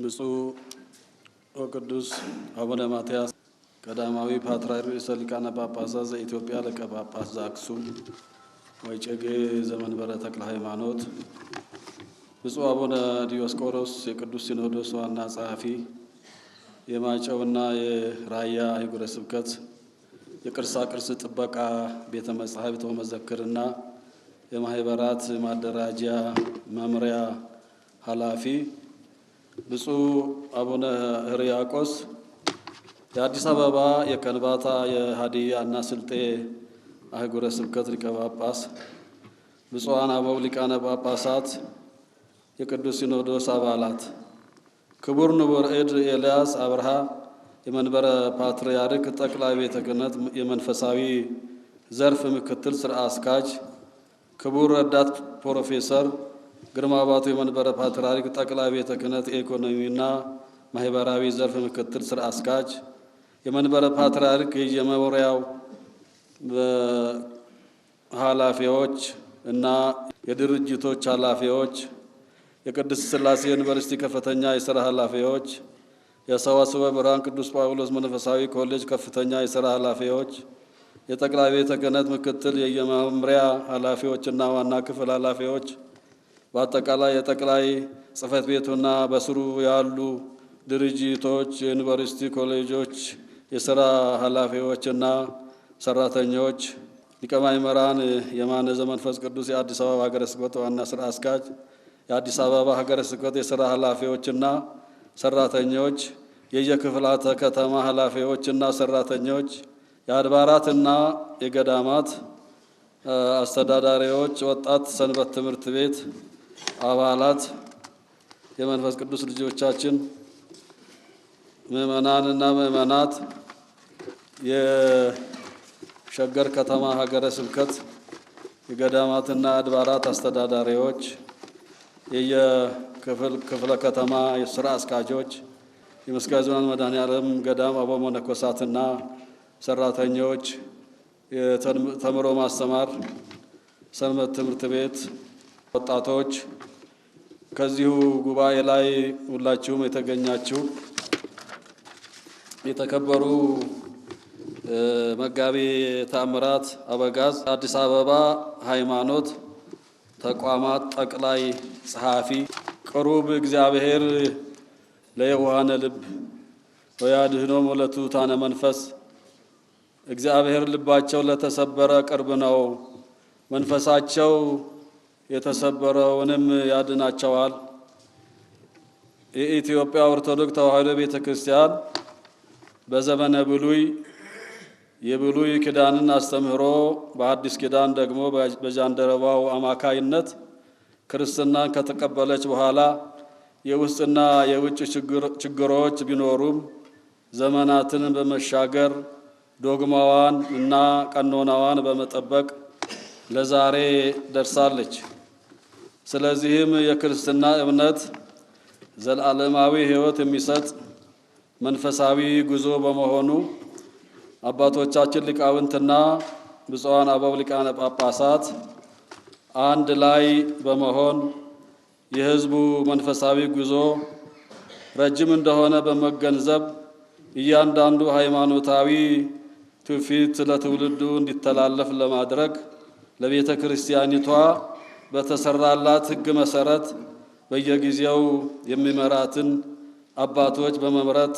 ብፁዕ ወቅዱስ አቡነ ማትያስ ቀዳማዊ ፓትርያርክ ርእሰ ሊቃነ ጳጳሳት ዘኢትዮጵያ ሊቀ ጳጳስ ዘአክሱም ወዕጨጌ ዘመንበረ ተክለ ሃይማኖት፣ ብፁዕ አቡነ ዲዮስቆሮስ የቅዱስ ሲኖዶስ ዋና ጸሐፊ፣ የማይጨውና የራያ አህጉረ ስብከት የቅርሳ ቅርስ ጥበቃ ቤተ መጻሕፍት ወመዘክርና የማህበራት ማደራጃ መምሪያ ኃላፊ፣ ብፁዕ አቡነ ሕርያቆስ የአዲስ አበባ የከንባታ የሀዲያና ስልጤ አህጉረ ስብከት ሊቀ ጳጳስ፣ ብፁዓን አበው ሊቃነ ጳጳሳት፣ የቅዱስ ሲኖዶስ አባላት፣ ክቡር ንቡር እድ ኤልያስ አብርሃ የመንበረ ፓትርያርክ ጠቅላይ ቤተ ክህነት የመንፈሳዊ ዘርፍ ምክትል ስራ አስኪያጅ፣ ክቡር ረዳት ፕሮፌሰር ግርማ ባቱ የመንበረ ፓትርያርክ ጠቅላይ ቤተ ክህነት የኢኮኖሚና ማህበራዊ ዘርፍ ምክትል ስራ አስኪያጅ፣ የመንበረ ፓትርያርክ የመምሪያው ኃላፊዎች እና የድርጅቶች ኃላፊዎች፣ የቅድስት ሥላሴ ዩኒቨርሲቲ ከፍተኛ የሥራ ኃላፊዎች፣ የሰዋስወ ብርሃን ቅዱስ ጳውሎስ መንፈሳዊ ኮሌጅ ከፍተኛ የሥራ ኃላፊዎች፣ የጠቅላይ ቤተ ክህነት ምክትል የየመምሪያ ኃላፊዎችና ዋና ክፍል ኃላፊዎች፣ በአጠቃላይ የጠቅላይ ጽሕፈት ቤቱና በስሩ ያሉ ድርጅቶች፣ የዩኒቨርሲቲ ኮሌጆች የሥራ ኃላፊዎችና ሰራተኞች፣ ሊቀ ማእምራን የማነ ዘመንፈስ ቅዱስ የአዲስ አበባ ሀገረ ስብከት ዋና ስራ አስኪያጅ፣ የአዲስ አበባ ሀገረ ስብከት የሥራ ኃላፊዎችና ሰራተኞች፣ የየክፍላተ ከተማ ኃላፊዎችና ሰራተኞች፣ የአድባራትና የገዳማት አስተዳዳሪዎች፣ ወጣት ሰንበት ትምህርት ቤት አባላት፣ የመንፈስ ቅዱስ ልጆቻችን፣ ምእመናንና ምእመናት፣ የሸገር ከተማ ሀገረ ስብከት የገዳማትና አድባራት አስተዳዳሪዎች፣ የየክፍለ ከተማ የሥራ አስኪያጆች፣ የመስቀል ዞን መድኃኔዓለም ገዳም አበው መነኮሳትና ሰራተኞች፣ የተምሮ ማስተማር ሰንበት ትምህርት ቤት ወጣቶች፣ ከዚሁ ጉባኤ ላይ ሁላችሁም የተገኛችሁ የተከበሩ መጋቤ ተአምራት አበጋዝ አዲስ አበባ ሃይማኖት ተቋማት ጠቅላይ ጸሐፊ፣ ቅሩብ እግዚአብሔር ለየዋሃነ ልብ ወያድኅኖሙ ለትሑታነ መንፈስ፣ እግዚአብሔር ልባቸው ለተሰበረ ቅርብ ነው፣ መንፈሳቸው የተሰበረውንም ያድናቸዋል። የኢትዮጵያ ኦርቶዶክስ ተዋሕዶ ቤተ ክርስቲያን በዘመነ ብሉይ የብሉይ ኪዳንን አስተምህሮ በአዲስ ኪዳን ደግሞ በጃንደረባው አማካይነት ክርስትናን ከተቀበለች በኋላ የውስጥና የውጭ ችግሮች ቢኖሩም ዘመናትን በመሻገር ዶግማዋን እና ቀኖናዋን በመጠበቅ ለዛሬ ደርሳለች። ስለዚህም የክርስትና እምነት ዘላለማዊ ሕይወት የሚሰጥ መንፈሳዊ ጉዞ በመሆኑ አባቶቻችን ሊቃውንትና ብፁዓን አበው ሊቃነ ጳጳሳት አንድ ላይ በመሆን የሕዝቡ መንፈሳዊ ጉዞ ረጅም እንደሆነ በመገንዘብ እያንዳንዱ ሃይማኖታዊ ትውፊት ለትውልዱ እንዲተላለፍ ለማድረግ ለቤተ ክርስቲያኒቷ በተሰራላት ሕግ መሰረት በየጊዜው የሚመራትን አባቶች በመምረጥ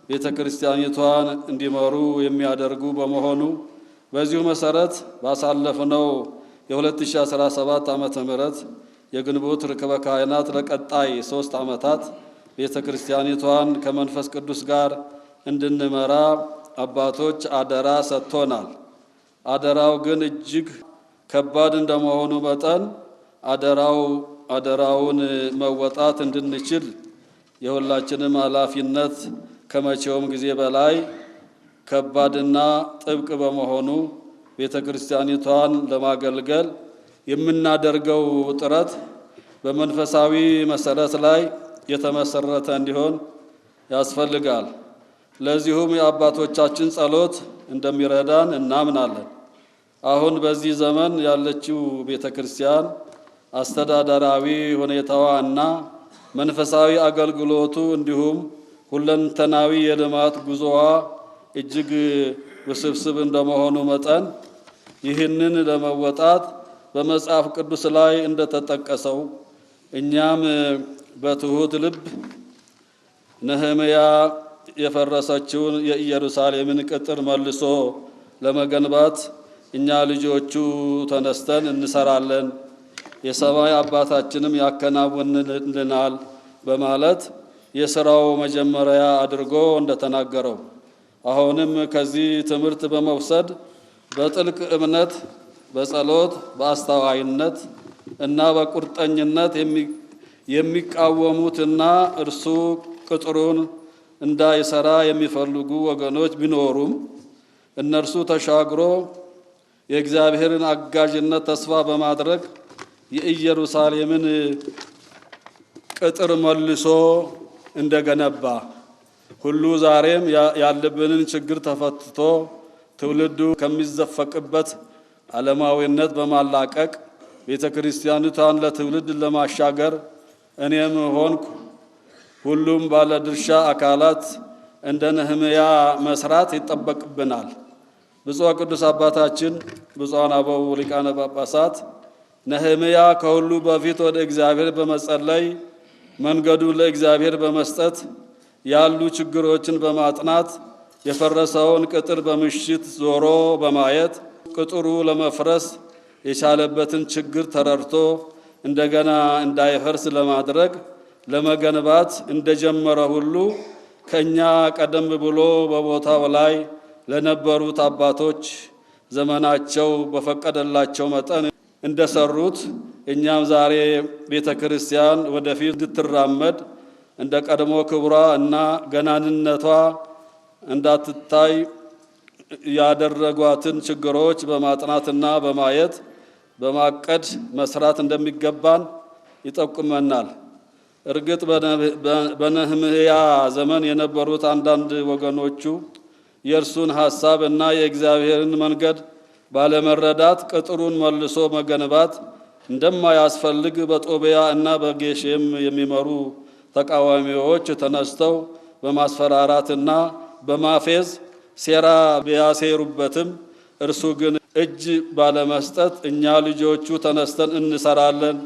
ቤተ ክርስቲያኒቷን እንዲመሩ የሚያደርጉ በመሆኑ በዚሁ መሰረት ባሳለፍነው የ2017 ዓመተ ምህረት የግንቦት ርክበ ካህናት ለቀጣይ 3 ዓመታት ቤተ ክርስቲያኒቷን ከመንፈስ ቅዱስ ጋር እንድንመራ አባቶች አደራ ሰጥቶናል። አደራው ግን እጅግ ከባድ እንደመሆኑ መጠን አደራውን መወጣት እንድንችል የሁላችንም ኃላፊነት ከመቼውም ጊዜ በላይ ከባድና ጥብቅ በመሆኑ ቤተ ክርስቲያኒቷን ለማገልገል የምናደርገው ጥረት በመንፈሳዊ መሰረት ላይ የተመሰረተ እንዲሆን ያስፈልጋል። ለዚሁም የአባቶቻችን ጸሎት እንደሚረዳን እናምናለን። አሁን በዚህ ዘመን ያለችው ቤተክርስቲያን አስተዳደራዊ ሁኔታዋ እና መንፈሳዊ አገልግሎቱ እንዲሁም ሁለንተናዊ የልማት ጉዞዋ እጅግ ውስብስብ እንደመሆኑ መጠን ይህንን ለመወጣት በመጽሐፍ ቅዱስ ላይ እንደተጠቀሰው እኛም በትሁት ልብ ነህምያ የፈረሰችውን የኢየሩሳሌምን ቅጥር መልሶ ለመገንባት እኛ ልጆቹ ተነስተን እንሰራለን፣ የሰማይ አባታችንም ያከናውንልናል በማለት የሥራው መጀመሪያ አድርጎ እንደተናገረው አሁንም ከዚህ ትምህርት በመውሰድ በጥልቅ እምነት፣ በጸሎት፣ በአስተዋይነት እና በቁርጠኝነት የሚቃወሙትና እርሱ ቅጥሩን እንዳይሰራ የሚፈልጉ ወገኖች ቢኖሩም እነርሱ ተሻግሮ የእግዚአብሔርን አጋዥነት ተስፋ በማድረግ የኢየሩሳሌምን ቅጥር መልሶ እንደገነባ ሁሉ ዛሬም ያለብንን ችግር ተፈትቶ ትውልዱ ከሚዘፈቅበት ዓለማዊነት በማላቀቅ ቤተክርስቲያኒቷን ለትውልድ ለማሻገር እኔም ሆንኩ ሁሉም ባለድርሻ አካላት እንደ ነህምያ መስራት ይጠበቅብናል። ብፁዕ ቅዱስ አባታችን ብፁዓን አበው ሊቃነ ጳጳሳት ነህምያ ከሁሉ በፊት ወደ እግዚአብሔር በመጸለይ መንገዱን ለእግዚአብሔር በመስጠት ያሉ ችግሮችን በማጥናት የፈረሰውን ቅጥር በምሽት ዞሮ በማየት ቅጥሩ ለመፍረስ የቻለበትን ችግር ተረድቶ እንደገና እንዳይፈርስ ለማድረግ ለመገንባት እንደጀመረ ሁሉ ከኛ ቀደም ብሎ በቦታው ላይ ለነበሩት አባቶች ዘመናቸው በፈቀደላቸው መጠን እንደሰሩት እኛም ዛሬ ቤተክርስቲያን ወደፊት እንድትራመድ እንደ ቀድሞ ክብሯ እና ገናንነቷ እንዳትታይ ያደረጓትን ችግሮች በማጥናትና በማየት በማቀድ መስራት እንደሚገባን ይጠቁመናል። እርግጥ በነህምያ ዘመን የነበሩት አንዳንድ ወገኖቹ የእርሱን ሐሳብ እና የእግዚአብሔርን መንገድ ባለመረዳት ቅጥሩን መልሶ መገንባት እንደማያስፈልግ በጦቢያ እና በጌሼም የሚመሩ ተቃዋሚዎች ተነስተው በማስፈራራትና በማፌዝ ሴራ ቢያሴሩበትም እርሱ ግን እጅ ባለመስጠት እኛ ልጆቹ ተነስተን እንሰራለን፣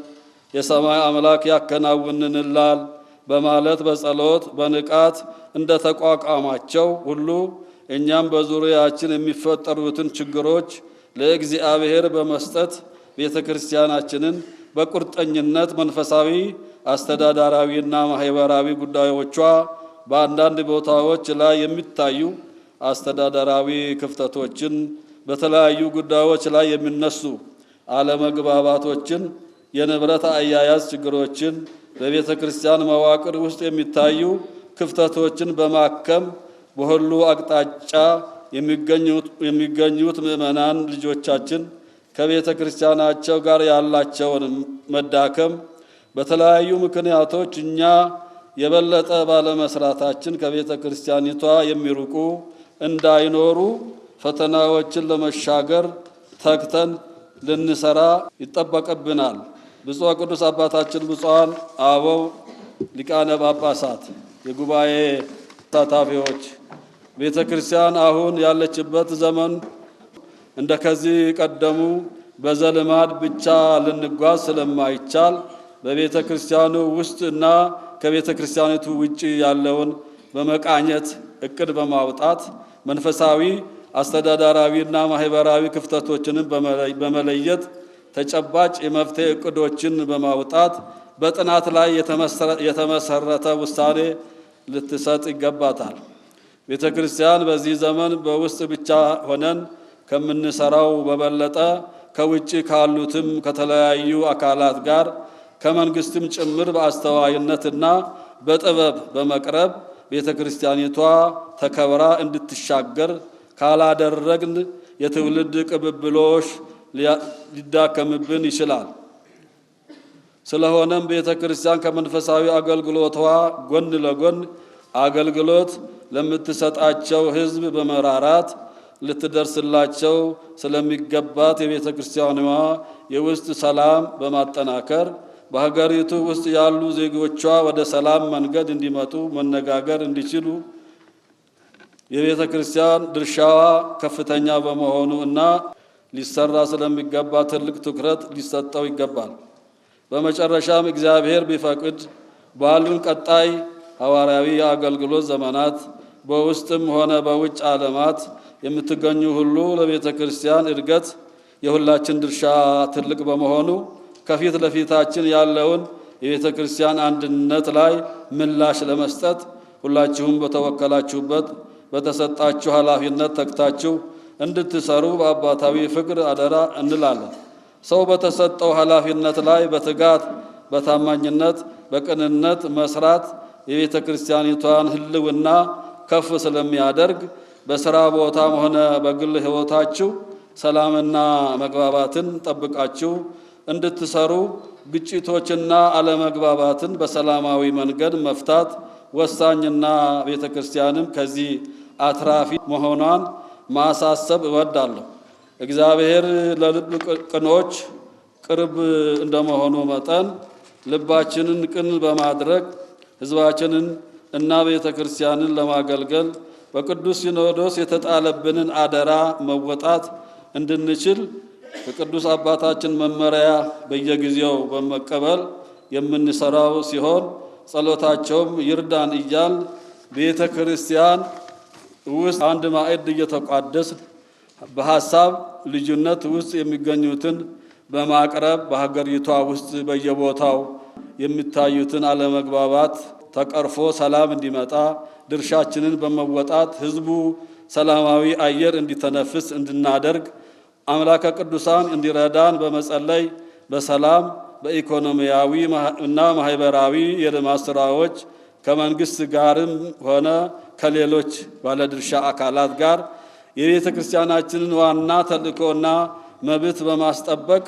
የሰማይ አምላክ ያከናውንልናል በማለት በጸሎት በንቃት እንደተቋቋማቸው ሁሉ እኛም በዙሪያችን የሚፈጠሩትን ችግሮች ለእግዚአብሔር በመስጠት ቤተክርስቲያናችንን በቁርጠኝነት መንፈሳዊ፣ አስተዳደራዊና ማህበራዊ ጉዳዮቿ በአንዳንድ ቦታዎች ላይ የሚታዩ አስተዳደራዊ ክፍተቶችን፣ በተለያዩ ጉዳዮች ላይ የሚነሱ አለመግባባቶችን፣ የንብረት አያያዝ ችግሮችን፣ በቤተ ክርስቲያን መዋቅር ውስጥ የሚታዩ ክፍተቶችን በማከም በሁሉ አቅጣጫ የሚገኙት ምዕመናን ልጆቻችን ከቤተ ክርስቲያናቸው ጋር ያላቸውን መዳከም በተለያዩ ምክንያቶች እኛ የበለጠ ባለመስራታችን ከቤተ ክርስቲያኒቷ የሚርቁ እንዳይኖሩ ፈተናዎችን ለመሻገር ተግተን ልንሰራ ይጠበቅብናል። ብፁዕ ቅዱስ አባታችን ብፁዓን አበው ሊቃነ ጳጳሳት፣ የጉባኤ ተሳታፊዎች፣ ቤተ ክርስቲያን አሁን ያለችበት ዘመን እንደ ከዚህ ቀደሙ በዘልማድ ብቻ ልንጓዝ ስለማይቻል በቤተ ክርስቲያኑ ውስጥ እና ከቤተ ክርስቲያኒቱ ውጪ ያለውን በመቃኘት እቅድ በማውጣት መንፈሳዊ፣ አስተዳደራዊና ማህበራዊ ክፍተቶችንን በመለየት ተጨባጭ የመፍትሄ እቅዶችን በማውጣት በጥናት ላይ የተመሰረተ ውሳኔ ልትሰጥ ይገባታል። ቤተ ክርስቲያን በዚህ ዘመን በውስጥ ብቻ ሆነን ከምንሰራው በበለጠ ከውጪ ካሉትም ከተለያዩ አካላት ጋር ከመንግስትም ጭምር በአስተዋይነትና በጥበብ በመቅረብ ቤተ ክርስቲያኒቷ ተከብራ እንድትሻገር ካላደረግን የትውልድ ቅብብሎሽ ሊዳከምብን ይችላል። ስለሆነም ቤተ ክርስቲያን ከመንፈሳዊ አገልግሎቷ ጎን ለጎን አገልግሎት ለምትሰጣቸው ሕዝብ በመራራት ልትደርስላቸው ስለሚገባት የቤተ ክርስቲያኗ የውስጥ ሰላም በማጠናከር በሀገሪቱ ውስጥ ያሉ ዜጎቿ ወደ ሰላም መንገድ እንዲመጡ መነጋገር እንዲችሉ የቤተ ክርስቲያን ድርሻዋ ከፍተኛ በመሆኑ እና ሊሰራ ስለሚገባ ትልቅ ትኩረት ሊሰጠው ይገባል። በመጨረሻም እግዚአብሔር ቢፈቅድ ባሉን ቀጣይ ሐዋርያዊ የአገልግሎት ዘመናት በውስጥም ሆነ በውጭ ዓለማት የምትገኙ ሁሉ ለቤተ ክርስቲያን እድገት የሁላችን ድርሻ ትልቅ በመሆኑ ከፊት ለፊታችን ያለውን የቤተ ክርስቲያን አንድነት ላይ ምላሽ ለመስጠት ሁላችሁም በተወከላችሁበት በተሰጣችሁ ኃላፊነት ተግታችሁ እንድትሰሩ በአባታዊ ፍቅር አደራ እንላለን። ሰው በተሰጠው ኃላፊነት ላይ በትጋት በታማኝነት በቅንነት መስራት የቤተ ክርስቲያኒቷን ሕልውና ከፍ ስለሚያደርግ በሥራ ቦታም ሆነ በግል ሕይወታችሁ ሰላምና መግባባትን ጠብቃችሁ እንድትሰሩ ግጭቶችና አለመግባባትን በሰላማዊ መንገድ መፍታት ወሳኝና ቤተ ክርስቲያንም ከዚህ አትራፊ መሆኗን ማሳሰብ እወዳለሁ። እግዚአብሔር ለልብ ቅኖች ቅርብ እንደመሆኑ መጠን ልባችንን ቅን በማድረግ ሕዝባችንን እና ቤተ ክርስቲያንን ለማገልገል በቅዱስ ሲኖዶስ የተጣለብንን አደራ መወጣት እንድንችል ከቅዱስ አባታችን መመሪያ በየጊዜው በመቀበል የምንሰራው ሲሆን ጸሎታቸውም ይርዳን እያል ቤተ ክርስቲያን ውስጥ አንድ ማዕድ እየተቋደስ በሐሳብ ልዩነት ውስጥ የሚገኙትን በማቅረብ በሀገሪቷ ውስጥ በየቦታው የሚታዩትን አለመግባባት ተቀርፎ ሰላም እንዲመጣ ድርሻችንን በመወጣት ሕዝቡ ሰላማዊ አየር እንዲተነፍስ እንድናደርግ አምላከ ቅዱሳን እንዲረዳን በመጸለይ በሰላም በኢኮኖሚያዊ እና ማህበራዊ የልማት ስራዎች ከመንግስት ጋርም ሆነ ከሌሎች ባለድርሻ አካላት ጋር የቤተ ክርስቲያናችንን ዋና ተልእኮና መብት በማስጠበቅ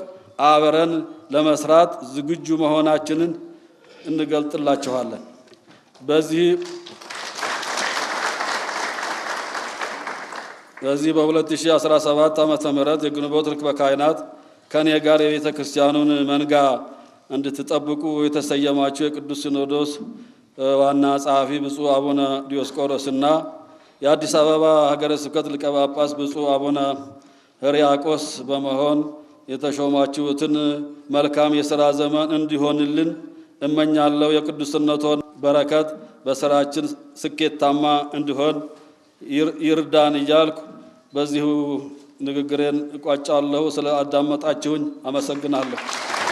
አብረን ለመስራት ዝግጁ መሆናችንን እንገልጥላችኋለን። በዚህ በ2017 ዓመተ ምህረት የግንቦት ርክበ ካህናት ከኔ ጋር የቤተ ክርስቲያኑን መንጋ እንድትጠብቁ የተሰየማችሁ የቅዱስ ሲኖዶስ ዋና ጸሐፊ ብፁዕ አቡነ ዲዮስቆሮስና የአዲስ አበባ ሀገረ ስብከት ሊቀ ጳጳስ ብፁዕ አቡነ ሕርያቆስ በመሆን የተሾማችሁትን መልካም የሥራ ዘመን እንዲሆንልን እመኛለሁ። የቅዱስነቶን በረከት በስራችን ስኬታማ እንዲሆን ይርዳን እያልኩ በዚሁ ንግግሬን እቋጫለሁ። ስለ አዳመጣችሁኝ አመሰግናለሁ።